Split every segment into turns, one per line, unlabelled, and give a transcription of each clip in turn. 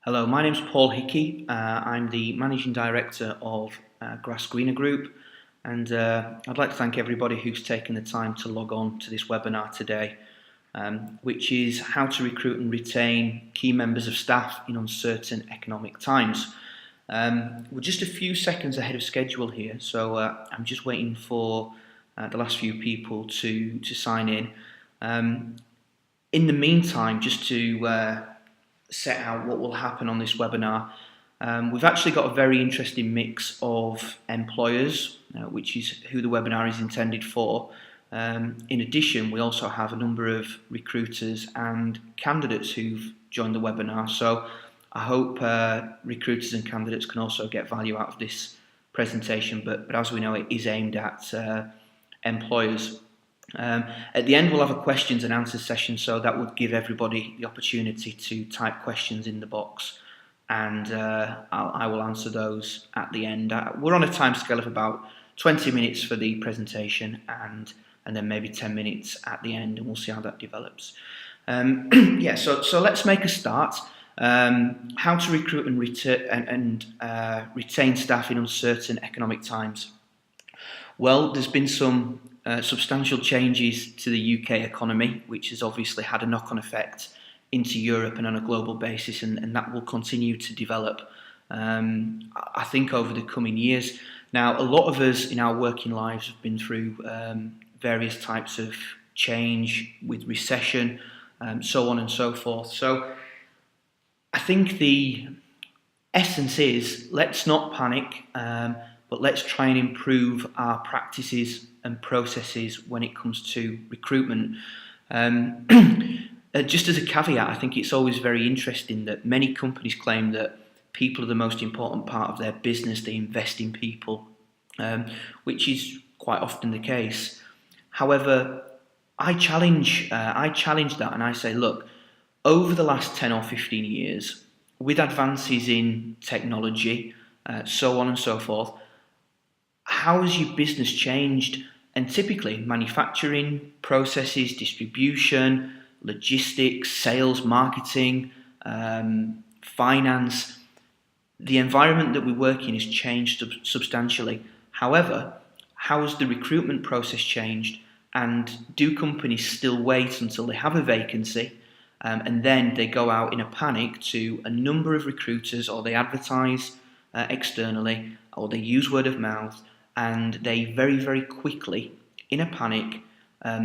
Hello, my name's Paul Hickey. I'm the Managing Director of GrassGreener Group, and I'd like to thank everybody who's taken the time to log on to this webinar today, which is how to recruit and retain key members of staff in uncertain economic times. We're just a few seconds ahead of schedule here, so I'm just waiting for the last few people to sign in. In the meantime, just to set out what will happen on this webinar. We've actually got a very interesting mix of employers, which is who the webinar is intended for. In addition, we also have a number of recruiters and candidates who've joined the webinar, so I hope recruiters and candidates can also get value out of this presentation, but as we know, it is aimed at employers. At the end, we'll have a questions and answers session, so that would give everybody the opportunity to type questions in the box, and I will answer those at the end. We're on a time scale of about 20 minutes for the presentation and then maybe 10 minutes at the end, and we'll see how that develops. Yeah, so let's make a start. How to recruit and retain staff in uncertain economic times. Well, there's been some substantial changes to the UK economy, which has obviously had a knock-on effect into Europe and on a global basis, and that will continue to develop, I think, over the coming years. Now, a lot of us in our working lives have been through various types of change with recession, so on and so forth. So I think the essence is, let's not panic, but let's try and improve our practices and processes when it comes to recruitment. Just as a caveat, I think it's always very interesting that many companies claim that people are the most important part of their business. They invest in people, which is quite often the case. However, I challenge that, and I say, look, over the last 10 or 15 years, with advances in technology, so on and so forth, how has your business changed? And typically, manufacturing, processes, distribution, logistics, sales, marketing, finance, the environment that we work in has changed substantially. However, how has the recruitment process changed? And do companies still wait until they have a vacancy and then they go out in a panic to a number of recruiters, or they advertise externally, or they use word of mouth, and they very, very quickly, in a panic,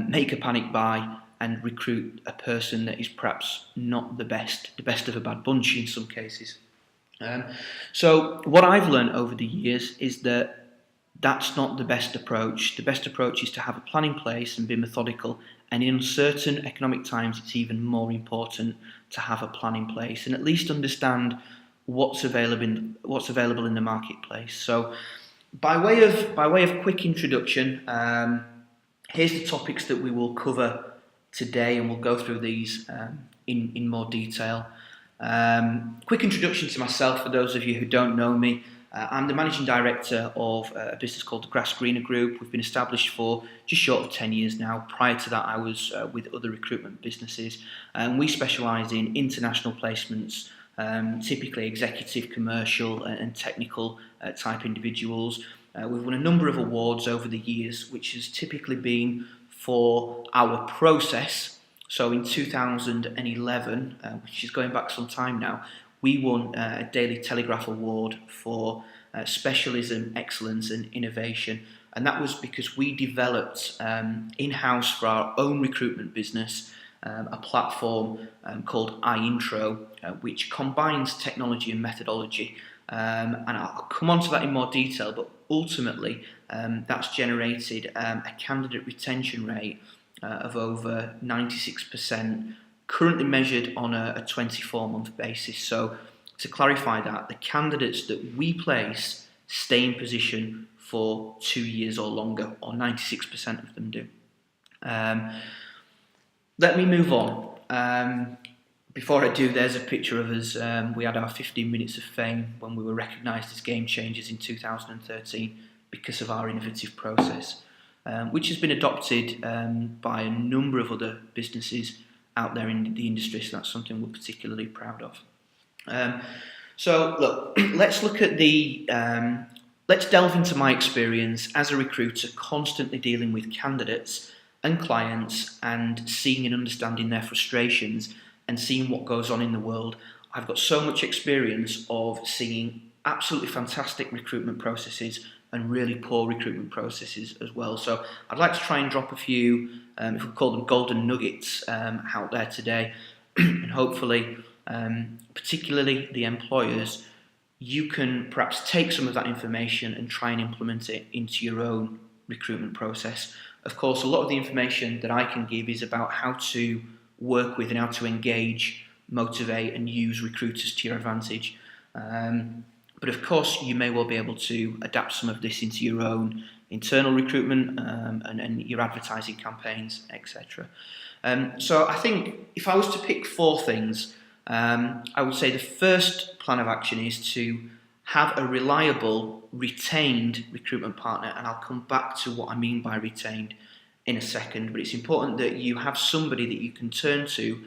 make a panic buy and recruit a person that is perhaps not the best of a bad bunch in some cases. So what I've learned over the years is that that's not the best approach. The best approach is to have a plan in place and be methodical, and in uncertain economic times it's even more important to have a plan in place and at least understand what's available in the marketplace. So by way of quick introduction, here's the topics that we will cover today, and we'll go through these in more detail. Quick introduction to myself for those of you who don't know me. I'm the Managing Director of a business called the GrassGreener Group. We've been established for just short of 10 years now. Prior to that, I was with other recruitment businesses, and we specialise in international placements, typically executive, commercial and technical type individuals. We've won a number of awards over the years, which has typically been for our process. So in 2011, which is going back some time now, we won a Daily Telegraph Award for specialism, excellence and innovation. And that was because we developed in-house for our own recruitment business a platform called iIntro, which combines technology and methodology. And I'll come on to that in more detail, but ultimately that's generated a candidate retention rate of over 96%, currently measured on a 24-month basis. So to clarify that, the candidates that we place stay in position for 2 years or longer, or 96% of them do. Let me move on. Before I do, there's a picture of us. We had our 15 minutes of fame when we were recognised as game changers in 2013 because of our innovative process, which has been adopted by a number of other businesses out there in the industry, so that's something we're particularly proud of. Um, so look, let's delve into my experience as a recruiter, constantly dealing with candidates and clients and seeing and understanding their frustrations and seeing what goes on in the world. I've got so much experience of seeing absolutely fantastic recruitment processes and really poor recruitment processes as well. So I'd like to try and drop a few, if we call them golden nuggets, out there today, and hopefully, particularly the employers, you can perhaps take some of that information and try and implement it into your own recruitment process. Of course, a lot of the information that I can give is about how to work with and how to engage, motivate, and use recruiters to your advantage. But of course, you may well be able to adapt some of this into your own internal recruitment and your advertising campaigns, etc. So I think if I was to pick four things, I would say the first plan of action is to have a reliable, retained recruitment partner, and I'll come back to what I mean by retained in a second, but it's important that you have somebody that you can turn to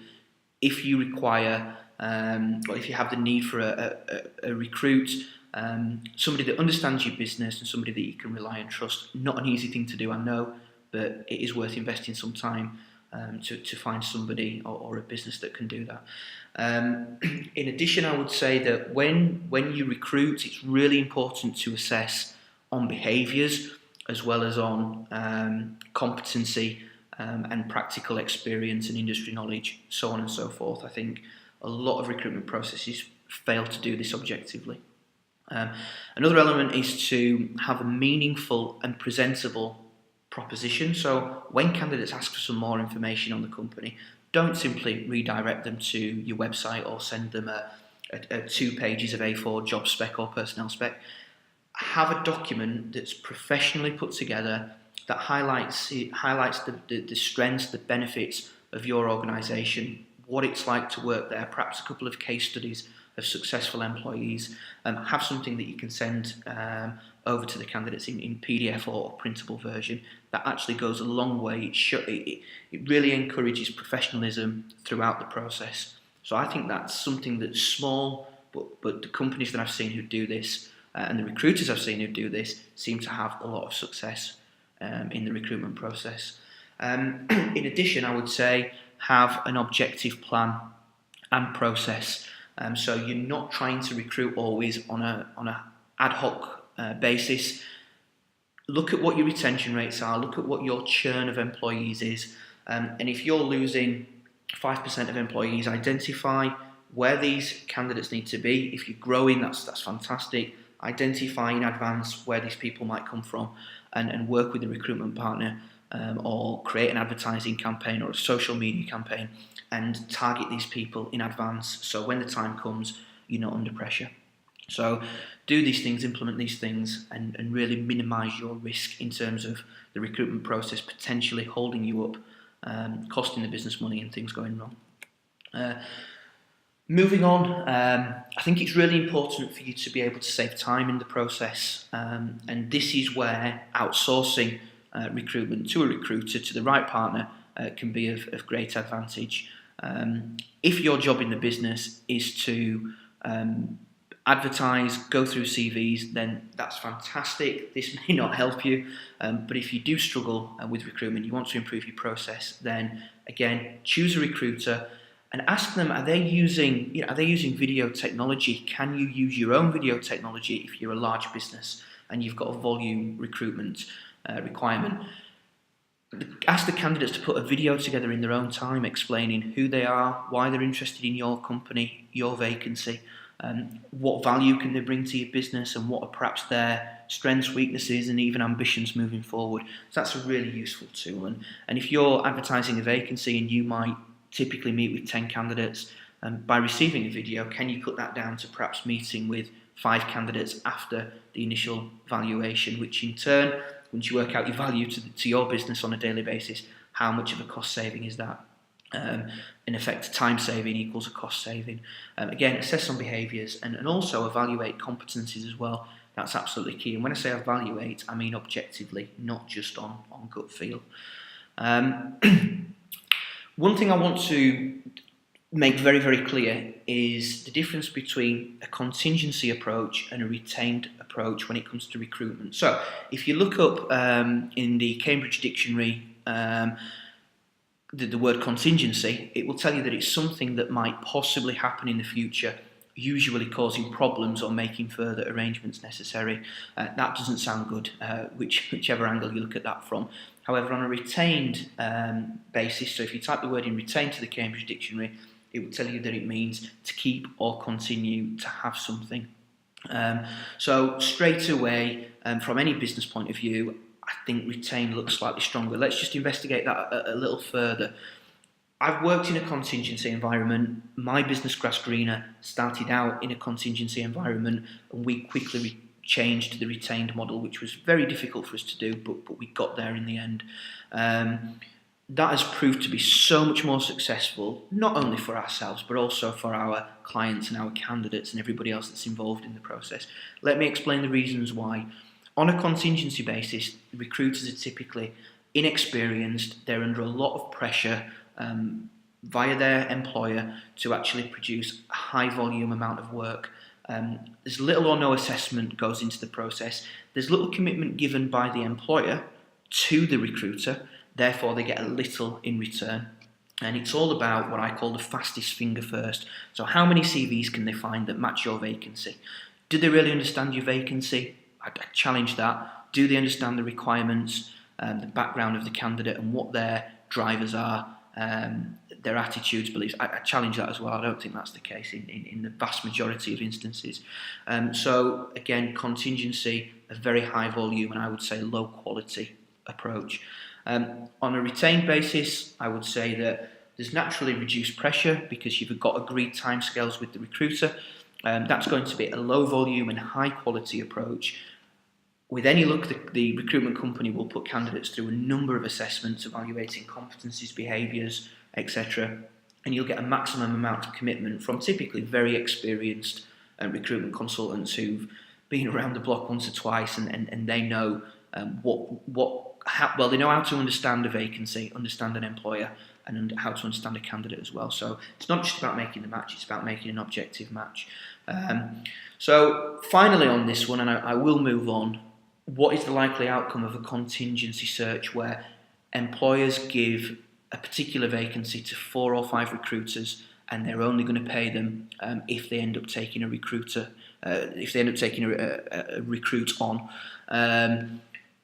if you require, or if you have the need for a recruit, somebody that understands your business and somebody that you can rely and trust. Not an easy thing to do, I know, but it is worth investing some time to find somebody or a business that can do that. In addition, I would say that when you recruit, it's really important to assess on behaviours as well as on competency and practical experience and industry knowledge, so on and so forth. I think a lot of recruitment processes fail to do this objectively. Another element is to have a meaningful and presentable proposition. So when candidates ask for some more information on the company, don't simply redirect them to your website or send them a 2 pages of A4 job spec or personnel spec. Have a document that's professionally put together that highlights the strengths, the benefits of your organisation, what it's like to work there, perhaps a couple of case studies of successful employees. Have something that you can send over to the candidates in PDF or printable version. That actually goes a long way. It really encourages professionalism throughout the process. So I think that's something that's small, but the companies that I've seen who do this and the recruiters I've seen who do this seem to have a lot of success in the recruitment process. In addition, I would say have an objective plan and process. So you're not trying to recruit always on a ad hoc basis. Look at what your retention rates are. Look at what your churn of employees is. And if you're losing 5% of employees, identify where these candidates need to be. If you're growing, that's fantastic. Identify in advance where these people might come from and work with the recruitment partner or create an advertising campaign or a social media campaign and target these people in advance so when the time comes, you're not under pressure. So do these things, implement these things, and really minimise your risk in terms of the recruitment process potentially holding you up, costing the business money and things going wrong. Moving on, I think it's really important for you to be able to save time in the process, and this is where outsourcing recruitment to a recruiter, to the right partner, can be of great advantage. If your job in the business is to advertise, go through CVs, then that's fantastic. This may not help you, but if you do struggle with recruitment, you want to improve your process, then again, choose a recruiter and ask them, are they using video technology? Can you use your own video technology if you're a large business and you've got a volume recruitment requirement? Ask the candidates to put a video together in their own time explaining who they are, why they're interested in your company, your vacancy, what value can they bring to your business, and what are perhaps their strengths, weaknesses, and even ambitions moving forward. So that's a really useful tool. And if you're advertising a vacancy and you might typically meet with 10 candidates, by receiving a video, can you cut that down to perhaps meeting with 5 candidates after the initial valuation, which in turn, once you work out your value to your business on a daily basis, how much of a cost saving is that? In effect, time saving equals a cost saving. Again, assess on behaviours and also evaluate competencies as well. That's absolutely key. And when I say evaluate, I mean objectively, not just on gut feel. One thing I want to make very, very clear is the difference between a contingency approach and a retained approach when it comes to recruitment. So if you look up in the Cambridge Dictionary the word contingency, it will tell you that it's something that might possibly happen in the future, usually causing problems or making further arrangements necessary. That doesn't sound good, whichever angle you look at that from. However, on a retained basis, so if you type the word in retained to the Cambridge Dictionary, it will tell you that it means to keep or continue to have something. So straight away, from any business point of view, I think retained looks slightly stronger. Let's just investigate that a little further. I've worked in a contingency environment. My business, GrassGreener, started out in a contingency environment, and we quickly changed to the retained model, which was very difficult for us to do, but we got there in the end. That has proved to be so much more successful, not only for ourselves, but also for our clients and our candidates and everybody else that's involved in the process. Let me explain the reasons why. On a contingency basis, recruiters are typically inexperienced. They're under a lot of pressure via their employer to actually produce a high volume amount of work. There's little or no assessment goes into the process. There's little commitment given by the employer to the recruiter, therefore they get a little in return. And it's all about what I call the fastest finger first. So how many CVs can they find that match your vacancy? Do they really understand your vacancy? I challenge that. Do they understand the requirements, the background of the candidate and what their drivers are, their attitudes, beliefs? I challenge that as well. I don't think that's the case in the vast majority of instances. So again, contingency, a very high volume and I would say low quality approach. On a retained basis, I would say that there's naturally reduced pressure because you've got agreed timescales with the recruiter. That's going to be a low volume and high quality approach. With any luck, the recruitment company will put candidates through a number of assessments evaluating competencies, behaviours, etc. And you'll get a maximum amount of commitment from typically very experienced recruitment consultants who've been around the block once or twice and they know they know how to understand a vacancy, understand an employer, and how to understand a candidate as well. So it's not just about making the match, it's about making an objective match. So finally on this one, and I will move on, what is the likely outcome of a contingency search where employers give a particular vacancy to 4 or 5 recruiters and they're only going to pay them if they end up taking a recruiter, if they end up taking a recruit on?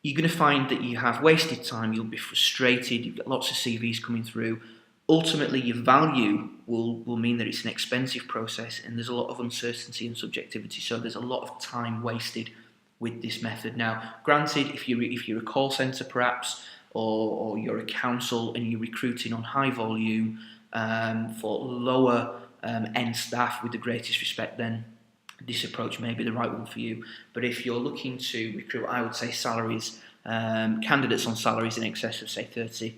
You're going to find that you have wasted time, you'll be frustrated, you've got lots of CVs coming through. Ultimately, your value will mean that it's an expensive process and there's a lot of uncertainty and subjectivity, so there's a lot of time wasted with this method. Now, granted, if you're a call centre perhaps, or you're a council and you're recruiting on high volume for lower end staff with the greatest respect, then this approach may be the right one for you. But if you're looking to recruit, I would say salaries, candidates on salaries in excess of say £30,000,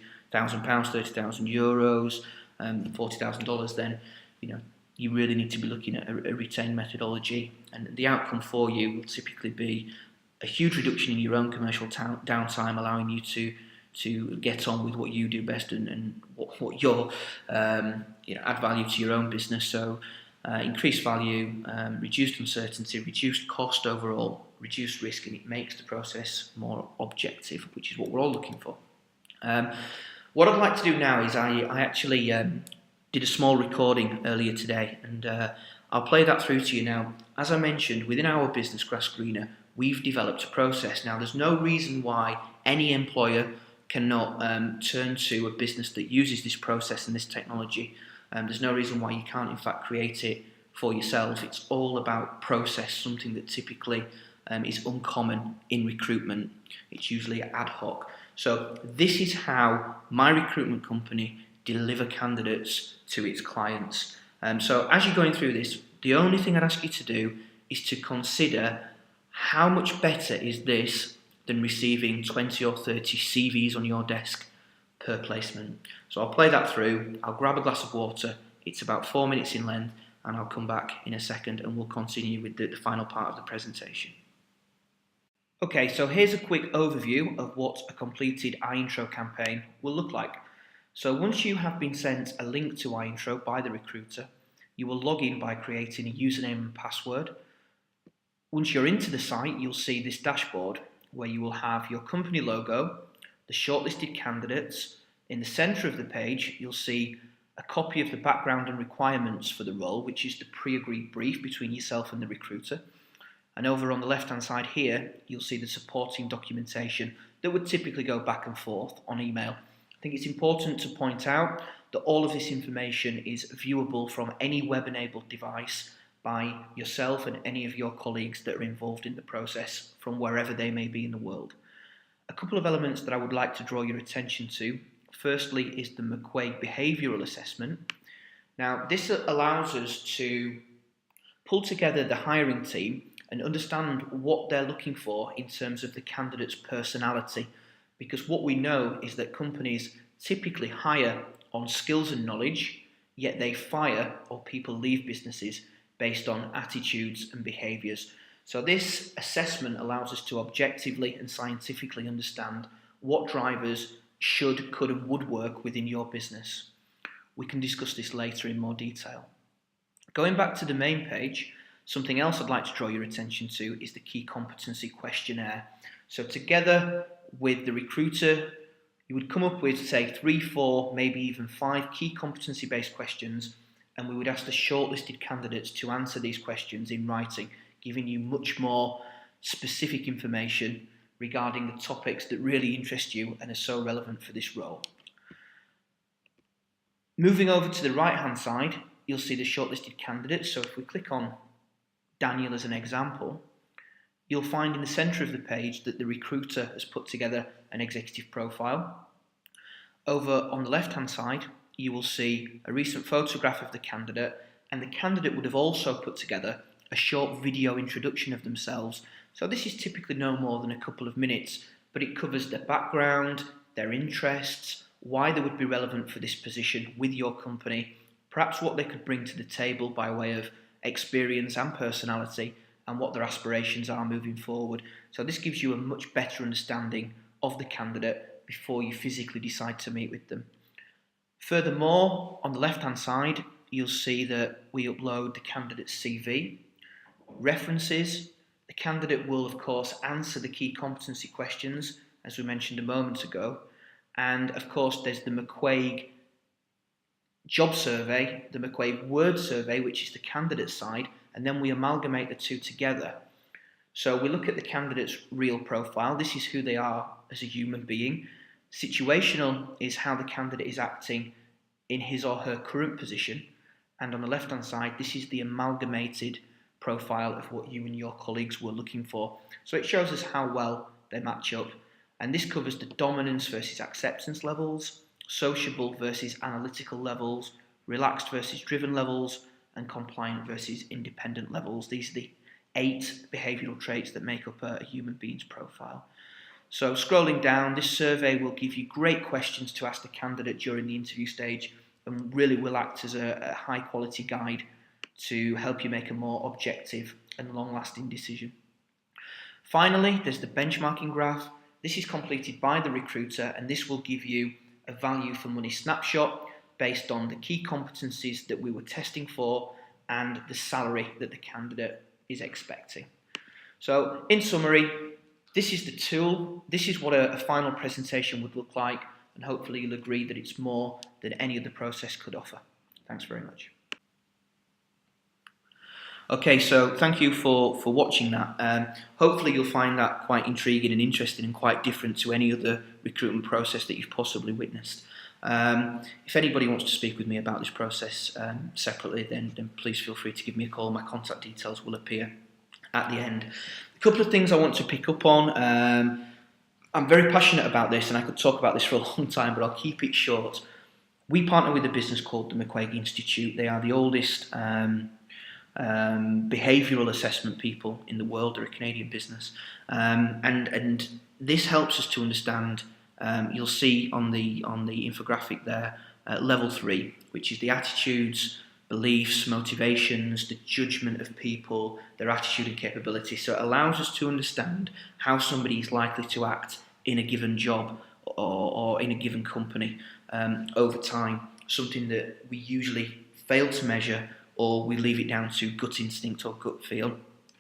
€30,000, $40,000, then you really need to be looking at a retained methodology, and the outcome for you will typically be a huge reduction in your own commercial downtime, allowing you to get on with what you do best and what your add value to your own business. So increased value, reduced uncertainty, reduced cost overall, reduced risk, and it makes the process more objective, which is what we're all looking for. What I'd like to do now is I actually did a small recording earlier today, and I'll play that through to you now. As I mentioned, within our business, GrassGreener, we've developed a process. Now, there's no reason why any employer cannot turn to a business that uses this process and this technology. There's no reason why you can't, in fact, create it for yourself. It's all about process, something that typically is uncommon in recruitment. It's usually ad hoc. So this is how my recruitment company deliver candidates to its clients. So as you're going through this, the only thing I'd ask you to do is to consider how much better is this than receiving 20 or 30 CVs on your desk per placement. So I'll play that through, I'll grab a glass of water, it's about 4 minutes in length, and I'll come back in a second and we'll continue with the final part of the presentation. Okay, so here's a quick overview of what a completed iIntro campaign will look like. So once you have been sent a link to iIntro by the recruiter, You will log in by creating a username and password. Once you're into the site, you'll see this dashboard where you will have your company logo, the shortlisted candidates. In the centre of the page, you'll see a copy of the background and requirements for the role, which is the pre-agreed brief between yourself and the recruiter. And over on the left-hand side here, you'll see the supporting documentation that would typically go back and forth on email. I think it's important to point out that all of this information is viewable from any web-enabled device by yourself and any of your colleagues that are involved in the process from wherever they may be in the world. A couple of elements that I would like to draw your attention to. Firstly is the McQuaig Behavioural Assessment. Now, this allows us to pull together the hiring team and understand what they're looking for in terms of the candidate's personality, because what we know is that companies typically hire on skills and knowledge, yet they fire or people leave businesses based on attitudes and behaviours. So this assessment allows us to objectively and scientifically understand what drivers should, could and would work within your business. We can discuss this later in more detail. Going back to the main page, something else I'd like to draw your attention to is the key competency questionnaire. So together with the recruiter, you would come up with, say, 3, 4, maybe even 5 key competency-based questions, and we would ask the shortlisted candidates to answer these questions in writing, giving you much more specific information regarding the topics that really interest you and are so relevant for this role. Moving over to the right-hand side, you'll see the shortlisted candidates. So if we click on Daniel as an example, you'll find in the centre of the page that the recruiter has put together an executive profile. Over on the left-hand side, you will see a recent photograph of the candidate, and the candidate would have also put together a short video introduction of themselves. So this is typically no more than a couple of minutes, but it covers their background, their interests, why they would be relevant for this position with your company, perhaps what they could bring to the table by way of experience and personality, and what their aspirations are moving forward. So this gives you a much better understanding of the candidate before you physically decide to meet with them. Furthermore, on the left-hand side, you'll see that we upload the candidate's CV, references. The candidate will, of course, answer the key competency questions, as we mentioned a moment ago. And, of course, there's the McQuaig job survey, the McQuaig word survey, which is the candidate side, and then we amalgamate the two together. So we look at the candidate's real profile. This is who they are as a human being. Situational is how the candidate is acting in his or her current position. And on the left-hand side, this is the amalgamated profile of what you and your colleagues were looking for. So it shows us how well they match up. And this covers the dominance versus acceptance levels, sociable versus analytical levels, relaxed versus driven levels, and compliant versus independent levels. These are the 8 behavioural traits that make up a human being's profile. So scrolling down, this survey will give you great questions to ask the candidate during the interview stage and really will act as a high quality guide to help you make a more objective and long-lasting decision. Finally, there's the benchmarking graph. This is completed by the recruiter, and this will give you a value for money snapshot based on the key competencies that we were testing for and the salary that the candidate is expecting. So in summary, this is the tool. This is what a final presentation would look like, and hopefully you'll agree that it's more than any other process could offer. Thanks very much. Okay, so thank you for watching that. Hopefully you'll find that quite intriguing and interesting and quite different to any other recruitment process that you've possibly witnessed. If anybody wants to speak with me about this process separately, then please feel free to give me a call. My contact details will appear at the end. A couple of things I want to pick up on. I'm very passionate about this, and I could talk about this for a long time, but I'll keep it short. We partner with a business called the McQuaig Institute. They are the oldest behavioural assessment people in the world. They're a Canadian business, and this helps us to understand. You'll see on the infographic there, level 3, which is the attitudes, beliefs, motivations, the judgment of people, their attitude and capability. So it allows us to understand how somebody is likely to act in a given job or in a given company over time, something that we usually fail to measure or we leave it down to gut instinct or gut feel.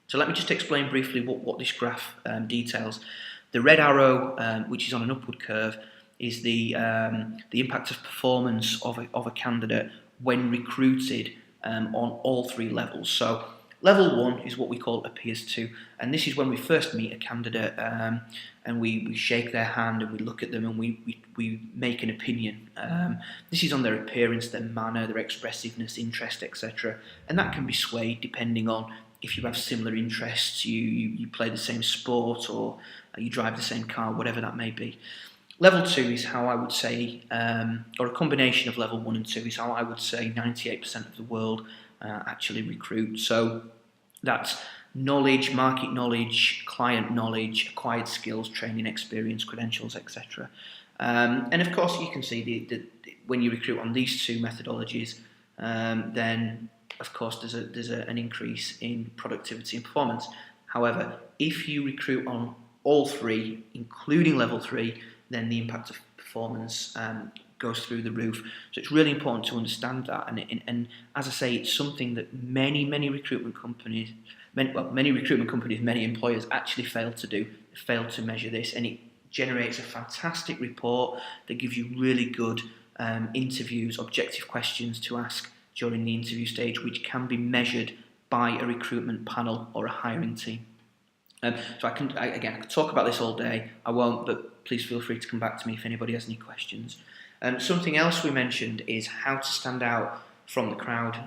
So let me just explain briefly what this graph details. The red arrow, which is on an upward curve, is the impact of performance of a candidate when recruited on all three levels. So level 1 is what we call appears to, and this is when we first meet a candidate and we shake their hand and we look at them and we make an opinion. This is on their appearance, their manner, their expressiveness, interest, etc. And that can be swayed depending on if you have similar interests, you play the same sport, or you drive the same car, whatever that may be. Level 2 is how I would say, or a combination of level 1 and 2 is how I would say 98% of the world actually recruit. So that's knowledge, market knowledge, client knowledge, acquired skills, training, experience, credentials, etc. And of course, you can see when you recruit on these two methodologies, then of course there's an increase in productivity and performance. However, if you recruit on all three, including level 3, then the impact of performance goes through the roof. So it's really important to understand that. And as I say, it's something that many recruitment companies, many employers actually fail to do. They fail to measure this, and it generates a fantastic report that gives you really good interviews, objective questions to ask during the interview stage, which can be measured by a recruitment panel or a hiring team. So I could talk about this all day. I won't, but please feel free to come back to me if anybody has any questions. Something else we mentioned is how to stand out from the crowd.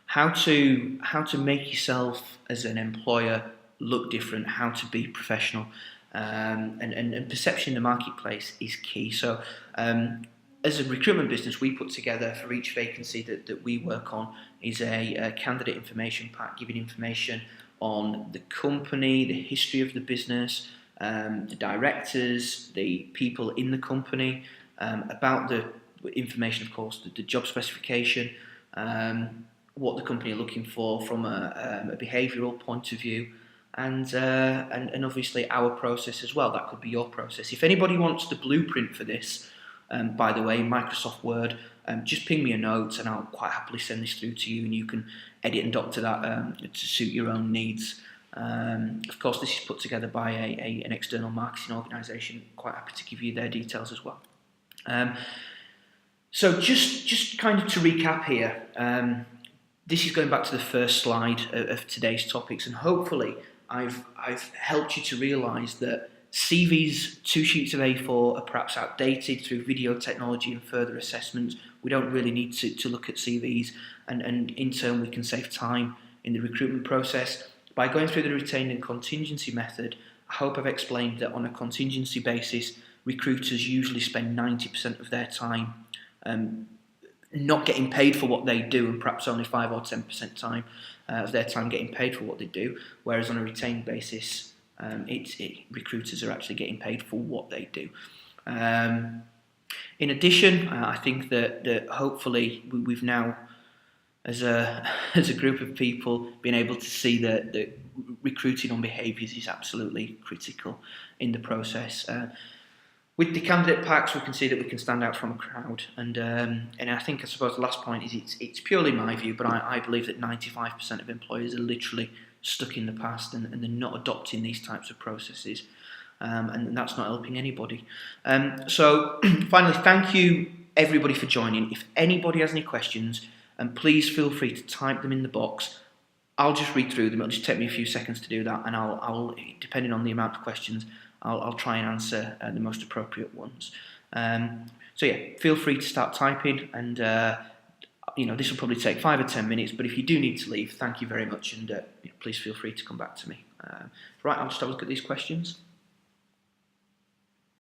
How to make yourself as an employer look different. How to be professional. And perception in the marketplace is key. So as a recruitment business, we put together for each vacancy that we work on is a candidate information pack, giving information on the company, the history of the business, the directors, the people in the company, about the information, of course, the job specification, what the company are looking for from a behavioural point of view, and obviously our process as well. That could be your process. If anybody wants the blueprint for this, by the way, Microsoft Word, just ping me a note and I'll quite happily send this through to you, and you can edit and doctor that to suit your own needs. Of course, this is put together by an external marketing organisation. Quite happy to give you their details as well. So just kind of to recap here, this is going back to the first slide of today's topics, and hopefully I've helped you to realise that CVs, 2 sheets of A4, are perhaps outdated through video technology and further assessments. We don't really need to look at CVs, and in turn we can save time in the recruitment process. By going through the retained and contingency method, I hope I've explained that on a contingency basis, recruiters usually spend 90% of their time not getting paid for what they do, and perhaps only 5 or 10% time of their time getting paid for what they do, whereas on a retained basis, recruiters are actually getting paid for what they do. In addition, I think that hopefully we've now, as a group of people, been able to see that recruiting on behaviours is absolutely critical in the process. With the candidate packs, we can see that we can stand out from a crowd, and I suppose the last point is it's purely my view, but I believe that 95% of employers are literally stuck in the past, and they're not adopting these types of processes, and that's not helping anybody. So finally, thank you everybody for joining. If anybody has any questions, please feel free to type them in the box. I'll just read through them. It'll just take me a few seconds to do that, and I'll depending on the amount of questions, I'll try and answer the most appropriate ones. So yeah, feel free to start typing, and this will probably take 5 or 10 minutes, but if you do need to leave, thank you very much, and please feel free to come back to me. Right, I'll just have a look at these questions.